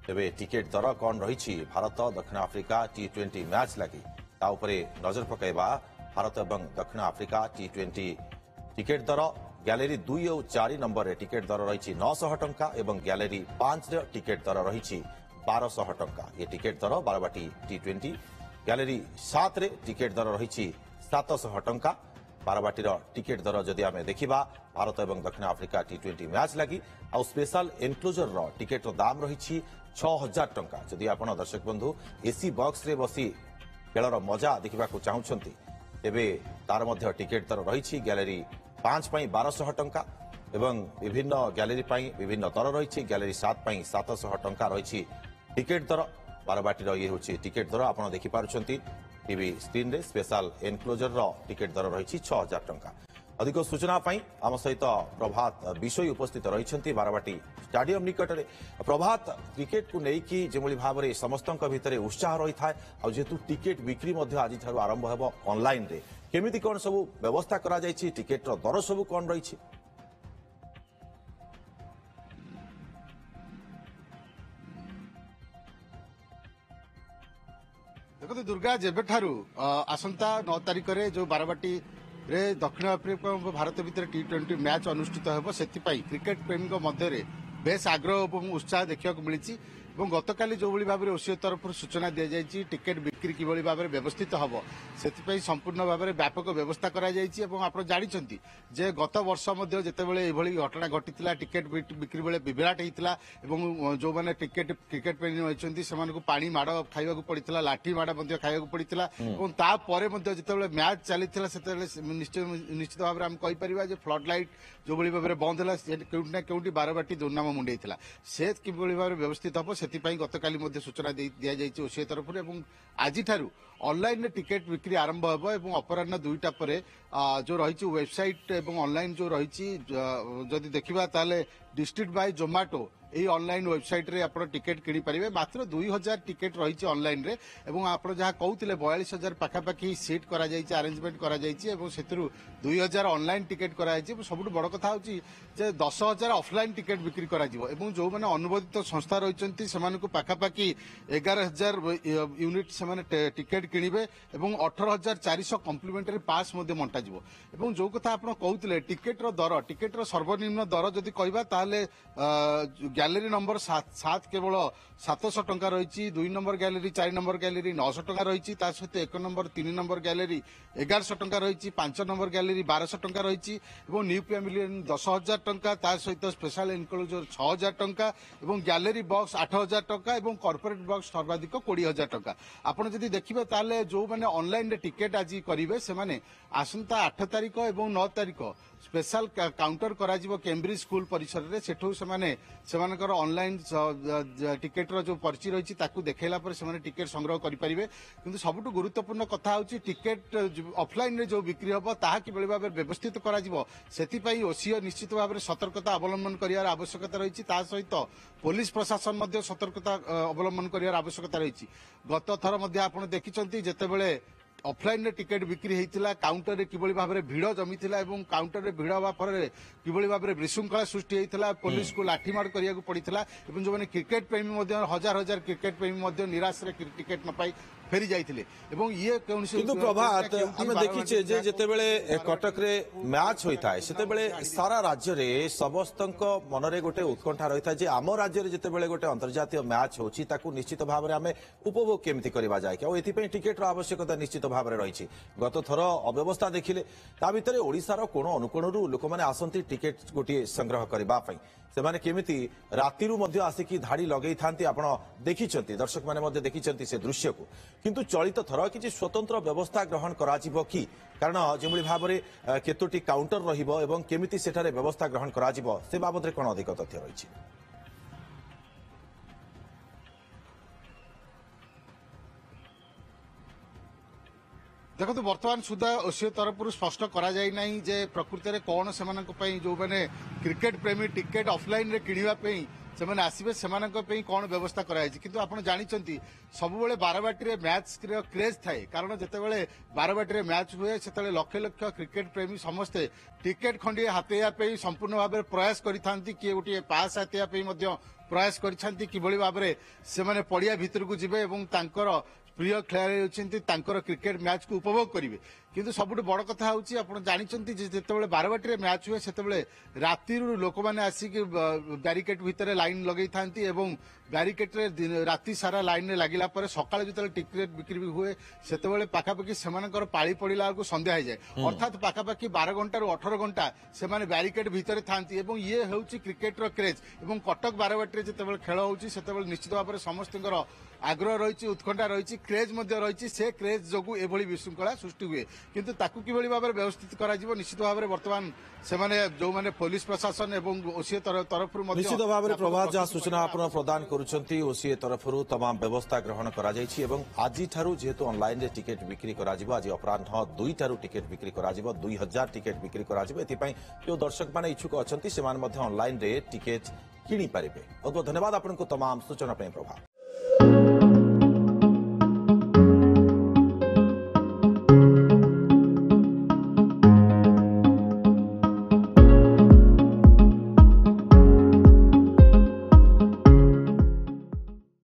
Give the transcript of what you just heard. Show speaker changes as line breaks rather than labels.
तेबे टिकेट दर कौन रही भारत दक्षिण आफ्रिका T20 मैच लगी नजर पकड़ा भारत और दक्षिण आफ्रिका T20 टिकेट दर गैलेरी 2 और 4 नंबर टिकेट दर रही 900 टंका और गैलेरी 5 टिकेट दर रही 1200 टंका। ये टिकेट दर बारवाटी T20 गैलेरी 7 टिकेट दर रही 700 टंका। बारवाटीर टिकेट दर जदि आम देखा भारत और दक्षिण आफ्रिका T20 मैच लगी आ स्पेशल एनक्लोजर टिकेट दाम रही 6000 टंका। जदि आप दर्शक बंधु एसी बॉक्स रे बसी खेलर मजा देखा चाहूंट तेबे तार मध्य टिकेट दर रही गैलेरी 5 1200 टंका एवं विभिन्न गैलेरी विभिन्न दर रही गैलेरी 7 700 टंका रही टिकेट दर। बारवाटीर ये हूँ टिकेट दर आप देखिपुंट टीवी स्क्रीन रे स्पेशल एनक्लोजर टिकेट दर रही 6000 टंका। अधिक सूचना आम सहित प्रभात विषय उपस्थित रही बारवाटी स्टाडियम निकट में। प्रभात क्रिकेट को लेकिन जो भाव में समस्त भितर उत्साह रही था जेहेतु टिकेट बिक्री आज आरंभ हो ऑनलाइन रे केमिति कौन सब व्यवस्था करा जायछि टिकेट दर सब कौन रही?
देखो दुर्गा जेबेठारू आसंता 9 तारिख रे जो बारवाटी रे दक्षिण आफ्रिका और भारत भितर T20 मैच अनुष्ठित होब से क्रिकेट प्रेमी मध्य बेस आग्रह और उत्साह देखा मिली। गतकाली जो भाव में ओसीओ तरफ सूचना दी जाए टिकेट बिक्री किभली भाव में व्यवस्थित हम से संपूर्ण भाव में व्यापक व्यवस्था आप जानते जे गत वर्ष जितेबाला घटना घटी टिकेट बिक्री बेले विभ्राट होता जो मैंने क्रिकेट प्रेमी होती से पानी माड़ खाइबा पड़ता लाठी माड़ खाइबा पड़ता तापर जिते मैच चली निश्चित भाव में आम कहीपर फ्लड लाइट जो भाव में बंद है कौटी कौटी बारवाटी दुर्नाम मुंडे से किभली भाव में व्यवस्थित हम से गतकाली सूचना दि जाए ओसीए तरफ आज ऑनलाइन टिकेट बिक्री आरंभ हो अपराह 2टा पर जो रही वेबसाइट और ऑनलाइन जो रही जदि देखा डिस्ट्रिक्ट बाय जोमेटो यही ऑनलाइन वेबसाइट रे आप टिकेट किनी पारे मात्र 2000 टिकेट रही ऑनलाइन रे एवं आप जहाँ कहते 42,000 पाखापाखि सीट करा जायछि अरेंजमेंट करा जायछि एवं सेतरु 2000 ऑनलाइन टिकेट करा जायछि। सबुठ बड़ कथा होछि जे 10,000 ऑफलाइन टिकेट बिक्री करा जिवो एवं जो माने अनुमोदित संस्था रहिसंती सेमानकु पाखापाखि 11,000 यूनिट सेमाने टिकेट किनिबे एवं 18,400 कम्प्लीमेंटरी पास मध्ये मंटा जिवो एवं जो कथा आपण कहउतले टिकेट रो सर्वनिम्न दर जदि कहबा ताले गैलेरी नंबर 7 केवल 700 टंका रही 2 नंबर गैलेरी 4 नंबर गैलेरी 900 टंका रही सहित 1 नंबर 3 नंबर गैलेरी 1100 टंका रही 5 नंबर गैलेरी 1200 टंका रही न्यू पैमिलियन 10,000 टंका सहित स्पेशल एनक्लोजर 6,000 टंका और गैलेरी बॉक्स 8,000 टंका और कॉर्पोरेट बॉक्स सर्वाधिक 20,000 टंका। आपड़ जदि देखिए ताले जो मैंने ऑनलाइन टिकेट आज करेंगे से आसंता 8 तारिख और 9 तारिख स्पेशल काउंटर करा कैम्ब्रिज स्कूल परिसर में सेठू से ऑनलाइन टिकेट रो जो पर्ची रही देखला पर टिकेट संग्रह करेंगे किंतु सबुठ गुरुत्वपूर्ण कथा होची टिकेट ऑफलाइन रे जो बिक्री हम ताहा किभली भाव व्यवस्थित करा से ओसीओ निश्चित भाव में सतर्कता अवलंबन करार आवश्यकता रही सहित पुलिस प्रशासन सतर्कता अवलंबन करार आवश्यकता रही। गत थर आप देखिं जितेबाला ऑफलाइन टिकेट बिक्री होता काउंटर किभली भाव में भिड़ जमी काउंटर रे भिड़ हवा फल किभली भाव में विशृंखला सृष्टि होता पुलिस को लाठीमाड़ करा पड़ा जो मैंने क्रिकेट प्रेमी हजार हजार क्रिकेट प्रेमी निराश टिकेट न पाई फेरी जाइथिले एवं ये
किंतु प्रभात हम देखिचे जे जेतेबेले कटक रे मैच होता है सेतेबेले सारा राज्य रे समस्तक मन रे गोटे उत्कंठा रही था जे आम राज्य रे जेतेबेले गोटे अंतर्जातीय मैच होची ताकू निश्चित भाव में आमे उपभोग केमिति करबा जाय के एथिपई टिकेट रो आवश्यकता निश्चित भाव में रही। गत थर अव्यवस्था देखिले ता भितरे ओडिसा रो कोण अनुकोणरू लोक माने आसंती टिकेट गोटे संग्रह करबा पई सेमाने केमिति रातिरु मध्य आसिकी धाड़ी लगेई थांती आपण देखिचंती दर्शक माने मध्य देखिचंती से दृश्य को किंतु चलित थर किछि स्वतंत्र व्यवस्था ग्रहण कराजिबो कि कारण जेमि भाव में केतोटी काउंटर रहिबो एवं केमिति सेठारे व्यवस्था ग्रहण कराजिबो से बाबद रे कोन अधिक तथ्य रहिछि?
देखो तो बर्तमान सुधा ओसीओ तरफ स्पष्ट करा जाय नाही जे प्रकृति रे कोन से जो मैंने क्रिकेट प्रेमी टिकेट ऑफलाइन रे किनिबा पई ସେମାନେ ଆସିବେ ସେମାନଙ୍କ ପାଇଁ କ'ଣ ବ୍ୟବସ୍ଥା କରାଯାଇଛି କିନ୍ତୁ ଆପଣ ଜାଣିଛନ୍ତି ସବୁବେଳେ ବାରବାଟୀରେ ମ୍ୟାଚ୍ କ୍ରେଜ୍ ଥାଏ କାରଣ ଯେତେବେଳେ ବାରବାଟୀରେ ମ୍ୟାଚ୍ ହୁଏ ସେତେବେଳେ ଲକ୍ଷ ଲକ୍ଷ କ୍ରିକେଟ ପ୍ରେମୀ ସମସ୍ତେ ଟିକେଟ୍ ଖଣ୍ଡିଏ ହାତେଇବା ପାଇଁ ସମ୍ପୂର୍ଣ୍ଣ ଭାବରେ ପ୍ରୟାସ କରିଥାନ୍ତି କିଏ ଗୋଟିଏ ପାସ୍ ହାତେଇବା ପାଇଁ ମଧ୍ୟ ପ୍ରୟାସ କରିଛନ୍ତି କିଭଳି ଭାବରେ ସେମାନେ ପଡ଼ିଆ ଭିତରକୁ ଯିବେ ଏବଂ ତାଙ୍କର ପ୍ରିୟ ଖେଳାଳି ହେଉଛନ୍ତି ତାଙ୍କର କ୍ରିକେଟ ମ୍ୟାଚ୍କୁ ଉପଭୋଗ କରିବେ କିନ୍ତୁ ସବୁଠୁ ବଡ଼ କଥା ହେଉଛି ଆପଣ ଜାଣିଛନ୍ତି ଯେ ଯେତେବେଳେ ବାରବାଟୀରେ ମ୍ୟାଚ୍ ହୁଏ ସେତେବେଳେ ରାତିରୁ ଲୋକମାନେ ଆସିକି ବ୍ୟାରିକେଡ୍ ଭିତରେ ଲାଇନ୍ ଲଗେଇଥାନ୍ତି ଏବଂ ବ୍ୟାରିକେଡ୍ରେ ରାତି ସାରା ଲାଇନ୍ରେ ଲାଗିଲା ପରେ ସକାଳେ ଯେତେବେଳେ ଟିକେଟ୍ ବିକ୍ରି ହୁଏ ସେତେବେଳେ ପାଖାପାଖି ସେମାନଙ୍କର ପାଳି ପଡ଼ିଲା ବେଳକୁ ସନ୍ଧ୍ୟା ହେଇଯାଏ ଅର୍ଥାତ୍ ପାଖାପାଖି 12 ଘଣ୍ଟାରୁ 18 ଘଣ୍ଟା ସେମାନେ ବ୍ୟାରିକେଡ୍ ଭିତରେ ଥାନ୍ତି ଏବଂ ଇଏ ହେଉଛି କ୍ରିକେଟର କ୍ରେଜ୍ ଏବଂ କଟକ ବାରବାଟୀରେ ଯେତେବେଳେ ଖେଳ ହେଉଛି ସେତେବେଳେ ନିଶ୍ଚିତ ଭାବରେ ସମସ୍ତଙ୍କର ଆଗ୍ରହ ରହିଛି ଉତ୍କଣ୍ଠା ରହିଛି କ୍ରେଜ୍ ମଧ୍ୟ ରହିଛି ସେ କ୍ରେଜ୍ ଯୋଗୁଁ ଏଭଳି ବିଶୃଙ୍ଖଳା ସୃଷ୍ଟି ହୁଏ କିନ୍ତୁ ତାକୁ କିଭଳି ଭାବରେ ବ୍ୟବସ୍ଥିତ କରାଯିବ ନିଶ୍ଚିତ ଭାବରେ ବର୍ତ୍ତମାନ ସେମାନେ ଯୋଉମାନେ ପୋଲିସ ପ୍ରଶାସନ ଏବଂ ଓସିଏ ତରଫରୁ ମଧ୍ୟ
ନିଶ୍ଚିତ ଭାବରେ ପ୍ରଭାତ ଯାହା ସୂଚନା ଆପଣ ପ୍ରଦାନ କରୁଛନ୍ତି ଓସିଏ ତରଫରୁ ତମାମ ବ୍ୟବସ୍ଥା ଗ୍ରହଣ କରାଯାଇଛି ଏବଂ ଆଜିଠାରୁ ଯେହେତୁ ଅନଲାଇନରେ ଟିକେଟ୍ ବିକ୍ରି କରାଯିବ ଆଜି ଅପରାହ୍ନ 2ଟାରୁ ଟିକେଟ୍ ବିକ୍ରି କରାଯିବ 2000 ଟିକେଟ୍ ବିକ୍ରି କରାଯିବ ଏଥିପାଇଁ ଯେଉଁ ଦର୍ଶକମାନେ ଇଚ୍ଛୁକ ଅଛନ୍ତି ସେମାନେ ମଧ୍ୟ ଅନଲାଇନରେ ଟିକେଟ୍ କିଣିପାରିବେ ବହୁତ ବହୁତ ଧନ୍ୟବାଦ ଆପଣଙ୍କୁ ତମାମ ସୂଚନା ପାଇଁ ପ୍ରଭାତ।